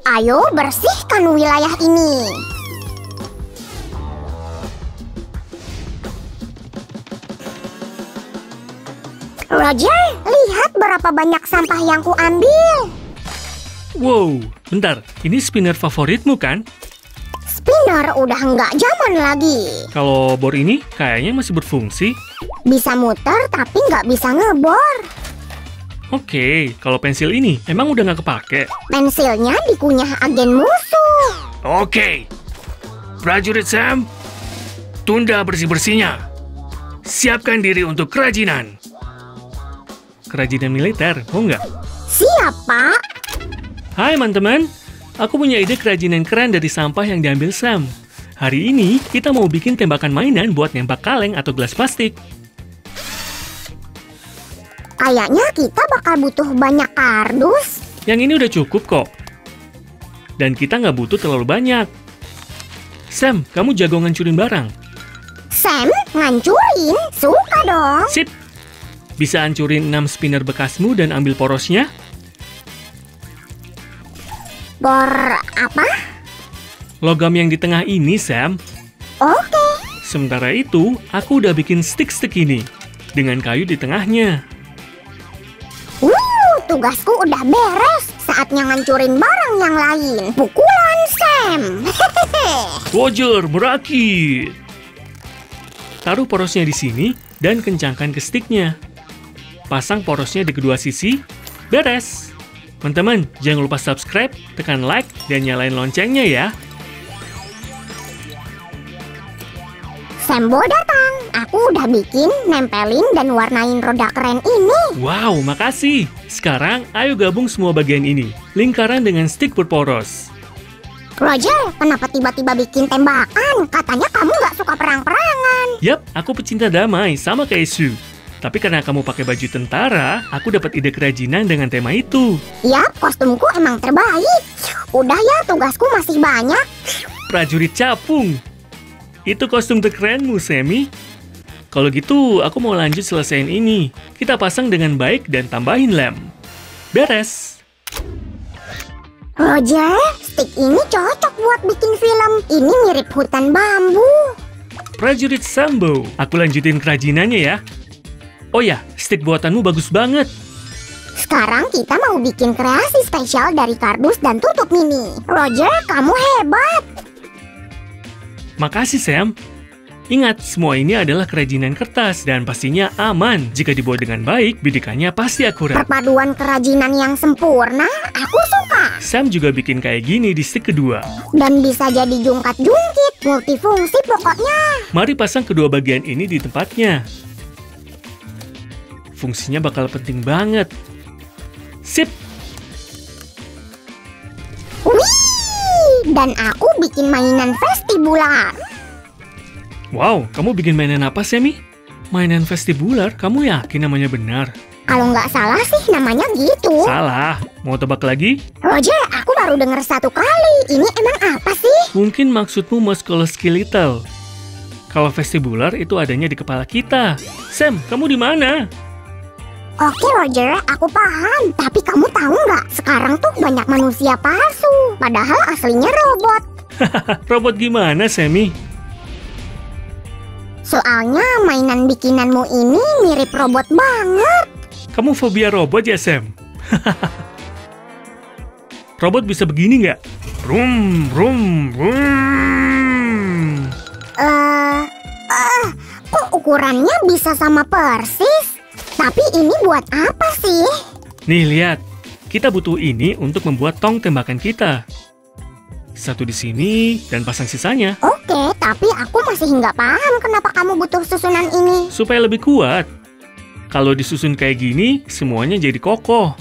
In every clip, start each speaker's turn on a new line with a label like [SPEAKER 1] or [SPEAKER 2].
[SPEAKER 1] Ayo bersihkan wilayah ini. Roger, lihat berapa banyak sampah yang kuambil.
[SPEAKER 2] Wow, bentar. Ini spinner favoritmu kan?
[SPEAKER 1] Spinner udah nggak zaman lagi.
[SPEAKER 2] Kalau bor ini kayaknya masih berfungsi.
[SPEAKER 1] Bisa muter tapi nggak bisa ngebor.
[SPEAKER 2] Oke, kalau pensil ini emang udah nggak kepake.
[SPEAKER 1] Pensilnya dikunyah agen musuh.
[SPEAKER 2] Oke, prajurit Sam, tunda bersih-bersihnya. Siapkan diri untuk kerajinan. Kerajinan militer, mau nggak?
[SPEAKER 1] Siap, Pak.
[SPEAKER 2] Hai teman-teman, aku punya ide kerajinan keren dari sampah yang diambil Sam. Hari ini kita mau bikin tembakan mainan buat nembak kaleng atau gelas plastik.
[SPEAKER 1] Kayaknya kita bakal butuh banyak kardus.
[SPEAKER 2] Yang ini udah cukup kok. Dan kita nggak butuh terlalu banyak. Sam, kamu jago ngancurin barang.
[SPEAKER 1] Sam, ngancurin? Suka dong.
[SPEAKER 2] Sip! Bisa hancurin 6 spinner bekasmu dan ambil porosnya?
[SPEAKER 1] Bor apa?
[SPEAKER 2] Logam yang di tengah ini, Sam.
[SPEAKER 1] Oke.
[SPEAKER 2] Sementara itu, aku udah bikin stick-stick ini. Dengan kayu di tengahnya.
[SPEAKER 1] Tugasku udah beres. Saatnya ngancurin barang yang lain. Pukulan Sam.
[SPEAKER 2] Roger, merakit! Taruh porosnya di sini dan kencangkan ke sticknya. Pasang porosnya di kedua sisi. Beres! Teman-teman, jangan lupa subscribe, tekan like, dan nyalain loncengnya ya.
[SPEAKER 1] Sambo datang. Aku udah bikin, nempelin, dan warnain roda keren ini.
[SPEAKER 2] Wow, makasih! Sekarang, ayo gabung semua bagian ini. Lingkaran dengan stick berporos.
[SPEAKER 1] Roger, kenapa tiba-tiba bikin tembakan? Katanya kamu nggak suka perang-perangan.
[SPEAKER 2] Yap, aku pecinta damai, sama kayak Sue. Tapi karena kamu pakai baju tentara, aku dapat ide kerajinan dengan tema itu.
[SPEAKER 1] Yap, kostumku emang terbaik. Udah ya, tugasku masih banyak.
[SPEAKER 2] Prajurit capung. Itu kostum terkerenmu, Sammy. Kalau gitu, aku mau lanjut selesaiin ini. Kita pasang dengan baik dan tambahin lem. Beres.
[SPEAKER 1] Roger, stick ini cocok buat bikin film. Ini mirip hutan bambu.
[SPEAKER 2] Prajurit Sambo. Aku lanjutin kerajinannya ya. Oh ya, stick buatanmu bagus banget.
[SPEAKER 1] Sekarang kita mau bikin kreasi spesial dari kardus dan tutup mini. Roger, kamu hebat.
[SPEAKER 2] Makasih, Sam. Ingat, semua ini adalah kerajinan kertas dan pastinya aman. Jika dibuat dengan baik, bidikannya pasti akurat.
[SPEAKER 1] Perpaduan kerajinan yang sempurna, aku suka.
[SPEAKER 2] Sam juga bikin kayak gini di stick kedua.
[SPEAKER 1] Dan bisa jadi jungkat-jungkit, multifungsi pokoknya.
[SPEAKER 2] Mari pasang kedua bagian ini di tempatnya. Fungsinya bakal penting banget. Sip!
[SPEAKER 1] Wih! Dan aku bikin mainan vestibular.
[SPEAKER 2] Wow, kamu bikin mainan apa, Sammy? Mainan vestibular? Kamu yakin namanya benar?
[SPEAKER 1] Kalau nggak salah sih namanya gitu.
[SPEAKER 2] Salah. Mau tebak lagi?
[SPEAKER 1] Roger, aku baru dengar satu kali. Ini emang apa sih?
[SPEAKER 2] Mungkin maksudmu musculoskeletal. Kalau vestibular itu adanya di kepala kita. Sam, kamu di mana?
[SPEAKER 1] Oke Roger, aku paham. Tapi kamu tahu nggak? Sekarang tuh banyak manusia palsu. Padahal aslinya robot.
[SPEAKER 2] Robot gimana, Sammy?
[SPEAKER 1] Soalnya mainan bikinanmu ini mirip robot banget.
[SPEAKER 2] Kamu fobia robot ya, Sam? Robot bisa begini nggak? Brum, brum, brum.
[SPEAKER 1] Kok ukurannya bisa sama persis? Tapi ini buat apa sih?
[SPEAKER 2] Nih, lihat. Kita butuh ini untuk membuat tong tembakan kita. Satu di sini dan pasang sisanya.
[SPEAKER 1] Oke, tapi aku masih nggak paham kenapa kamu butuh susunan ini.
[SPEAKER 2] Supaya lebih kuat. Kalau disusun kayak gini, semuanya jadi kokoh.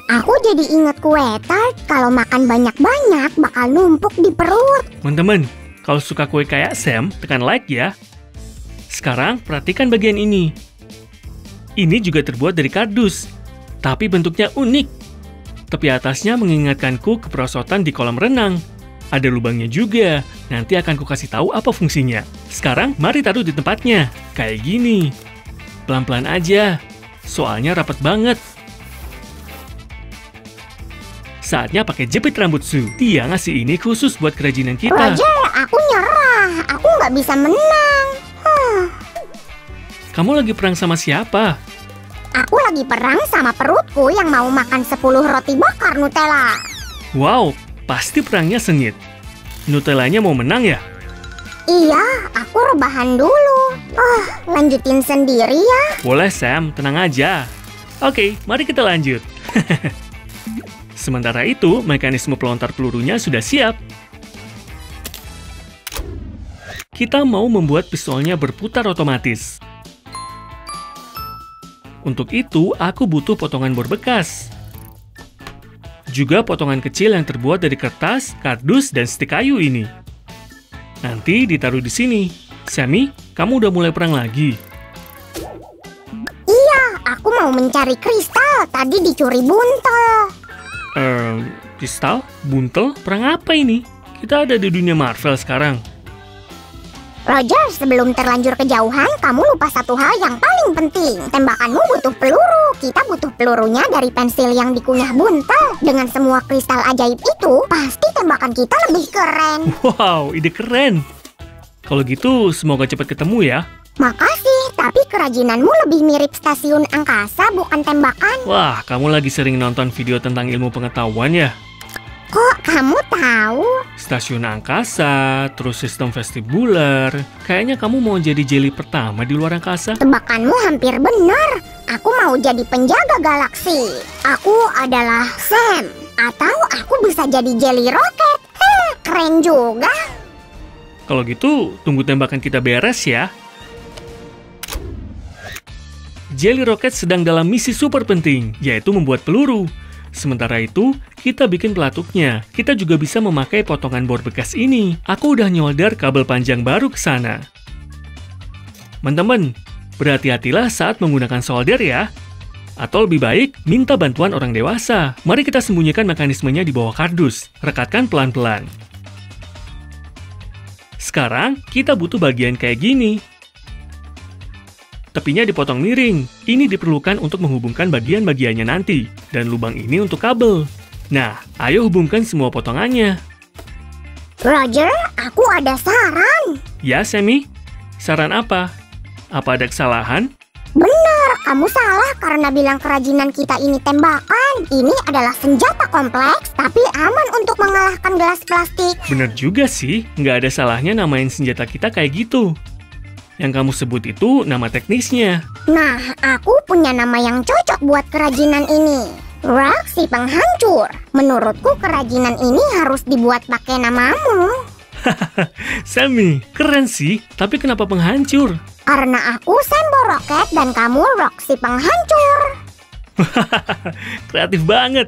[SPEAKER 1] Aku jadi inget kue tart. Kalau makan banyak-banyak bakal numpuk di perut.
[SPEAKER 2] Teman-teman, kalau suka kue kayak Sam, tekan like ya. Sekarang perhatikan bagian ini. Ini juga terbuat dari kardus, tapi bentuknya unik. Tepi atasnya mengingatkanku keperosotan di kolam renang. Ada lubangnya juga. Nanti akan kukasih tahu apa fungsinya. Sekarang mari taruh di tempatnya. Kayak gini. Pelan-pelan aja. Soalnya rapat banget. saatnya pakai jepit rambut Sue. Dia ngasih ini khusus buat kerajinan kita.
[SPEAKER 1] Roger, aku nyerah. Aku nggak bisa menang.
[SPEAKER 2] Kamu lagi perang sama siapa?
[SPEAKER 1] Aku lagi perang sama perutku yang mau makan 10 roti bakar Nutella.
[SPEAKER 2] Wow, pasti perangnya sengit. Nutellanya mau menang ya?
[SPEAKER 1] Iya, aku rebahan dulu. Lanjutin sendiri ya.
[SPEAKER 2] Boleh Sam, tenang aja. Oke, mari kita lanjut. Sementara itu, mekanisme pelontar pelurunya sudah siap. Kita mau membuat pistolnya berputar otomatis. Untuk itu, aku butuh potongan bor bekas. Juga potongan kecil yang terbuat dari kertas, kardus, dan stik kayu ini. Nanti ditaruh di sini. Sammy, kamu udah mulai perang lagi?
[SPEAKER 1] Iya, aku mau mencari kristal. Tadi dicuri buntel.
[SPEAKER 2] Kristal? Buntel? Perang apa ini? Kita ada di dunia Marvel sekarang.
[SPEAKER 1] Roger, sebelum terlanjur kejauhan, kamu lupa satu hal yang paling penting. Tembakanmu butuh peluru. Kita butuh pelurunya dari pensil yang dikunyah buntel. Dengan semua kristal ajaib itu, pasti tembakan kita lebih keren.
[SPEAKER 2] Wow, ide keren. Kalau gitu, semoga cepat ketemu ya.
[SPEAKER 1] Makasih, tapi kerajinanmu lebih mirip stasiun angkasa, bukan tembakan.
[SPEAKER 2] Wah, kamu lagi sering nonton video tentang ilmu pengetahuan ya?
[SPEAKER 1] Kok kamu tahu?
[SPEAKER 2] Stasiun angkasa, terus sistem vestibular. Kayaknya kamu mau jadi jelly pertama di luar angkasa.
[SPEAKER 1] Tebakanmu hampir benar. Aku mau jadi penjaga galaksi. Aku adalah Sam. Atau aku bisa jadi jelly roket. Keren juga.
[SPEAKER 2] Kalau gitu, tunggu tembakan kita beres ya. Jelly Rocket sedang dalam misi super penting, yaitu membuat peluru. Sementara itu, kita bikin pelatuknya. Kita juga bisa memakai potongan bor bekas ini. Aku udah nyolder kabel panjang baru ke sana. Teman-teman, berhati-hatilah saat menggunakan solder ya. Atau lebih baik, minta bantuan orang dewasa. Mari kita sembunyikan mekanismenya di bawah kardus. Rekatkan pelan-pelan. Sekarang, kita butuh bagian kayak gini. Tepinya dipotong miring. Ini diperlukan untuk menghubungkan bagian-bagiannya nanti. Dan lubang ini untuk kabel. Nah, ayo hubungkan semua potongannya.
[SPEAKER 1] Roger, aku ada saran.
[SPEAKER 2] Ya, Sammy? Saran apa? Apa ada kesalahan?
[SPEAKER 1] Benar, kamu salah karena bilang kerajinan kita ini tembakan. Ini adalah senjata kompleks, tapi aman untuk mengalahkan gelas plastik.
[SPEAKER 2] Bener juga sih, nggak ada salahnya namain senjata kita kayak gitu. Yang kamu sebut itu nama teknisnya.
[SPEAKER 1] Nah, aku punya nama yang cocok buat kerajinan ini. Rock si penghancur. Menurutku kerajinan ini harus dibuat pakai namamu.
[SPEAKER 2] Sammy, keren sih. Tapi kenapa penghancur?
[SPEAKER 1] Karena aku Sambo Rocket dan kamu Rock si penghancur.
[SPEAKER 2] Kreatif banget.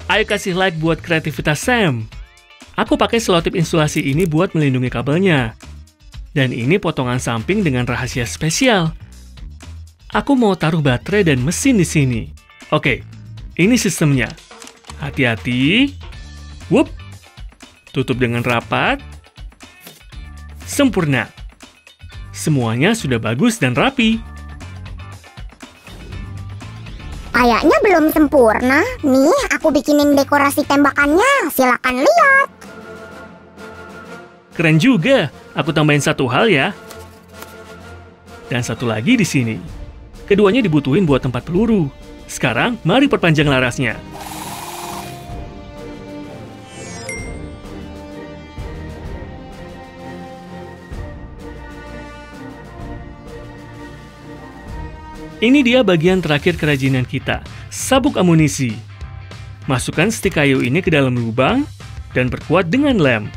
[SPEAKER 2] Ayo kasih like buat kreativitas Sam. Aku pakai selotip insulasi ini buat melindungi kabelnya. Dan ini potongan samping dengan rahasia spesial. Aku mau taruh baterai dan mesin di sini. Oke, ini sistemnya. Hati-hati. Wup. Tutup dengan rapat. Sempurna. Semuanya sudah bagus dan rapi.
[SPEAKER 1] Kayaknya belum sempurna. Nih, aku bikinin dekorasi tembakannya. Silakan lihat.
[SPEAKER 2] Keren juga. Aku tambahin satu hal ya. Dan satu lagi di sini. Keduanya dibutuhin buat tempat peluru. Sekarang, mari perpanjang larasnya. Ini dia bagian terakhir kerajinan kita, sabuk amunisi. Masukkan stik kayu ini ke dalam lubang dan perkuat dengan lem.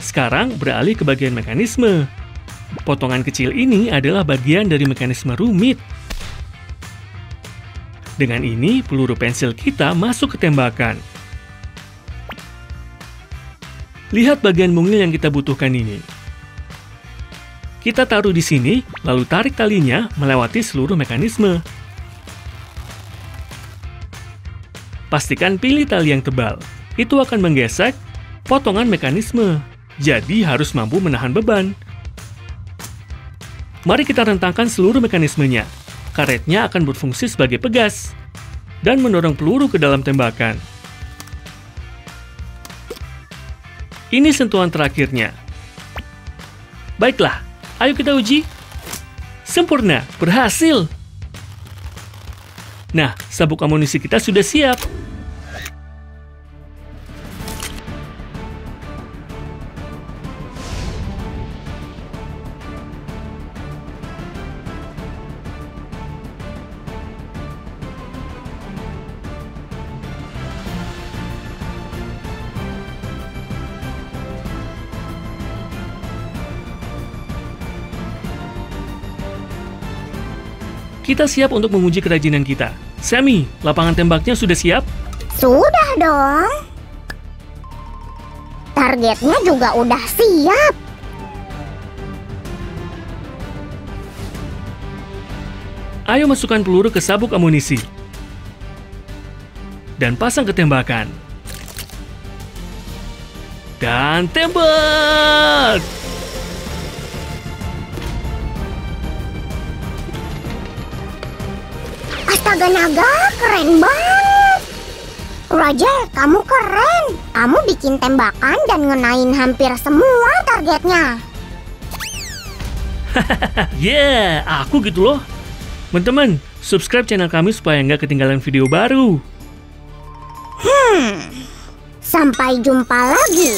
[SPEAKER 2] Sekarang beralih ke bagian mekanisme. Potongan kecil ini adalah bagian dari mekanisme rumit. Dengan ini, peluru pensil kita masuk ke tembakan. Lihat bagian mungil yang kita butuhkan ini. Kita taruh di sini, lalu tarik talinya melewati seluruh mekanisme. Pastikan pilih tali yang tebal. Itu akan menggesek potongan mekanisme. Jadi harus mampu menahan beban. Mari kita rentangkan seluruh mekanismenya. Karetnya akan berfungsi sebagai pegas. dan mendorong peluru ke dalam tembakan. Ini sentuhan terakhirnya. Baiklah, ayo kita uji. Sempurna, berhasil. Nah, sabuk amunisi kita sudah siap. Kita siap untuk menguji kerajinan kita. Sammy, lapangan tembaknya sudah siap?
[SPEAKER 1] Sudah dong. Targetnya juga udah siap.
[SPEAKER 2] Ayo masukkan peluru ke sabuk amunisi. Dan pasang ke tembakan. Dan tembak!
[SPEAKER 1] Astaga naga, keren banget. Roger, kamu keren. Kamu bikin tembakan dan ngenain hampir semua targetnya.
[SPEAKER 2] Yeah, aku gitu loh. Teman-teman, subscribe channel kami supaya nggak ketinggalan video baru.
[SPEAKER 1] Sampai jumpa lagi.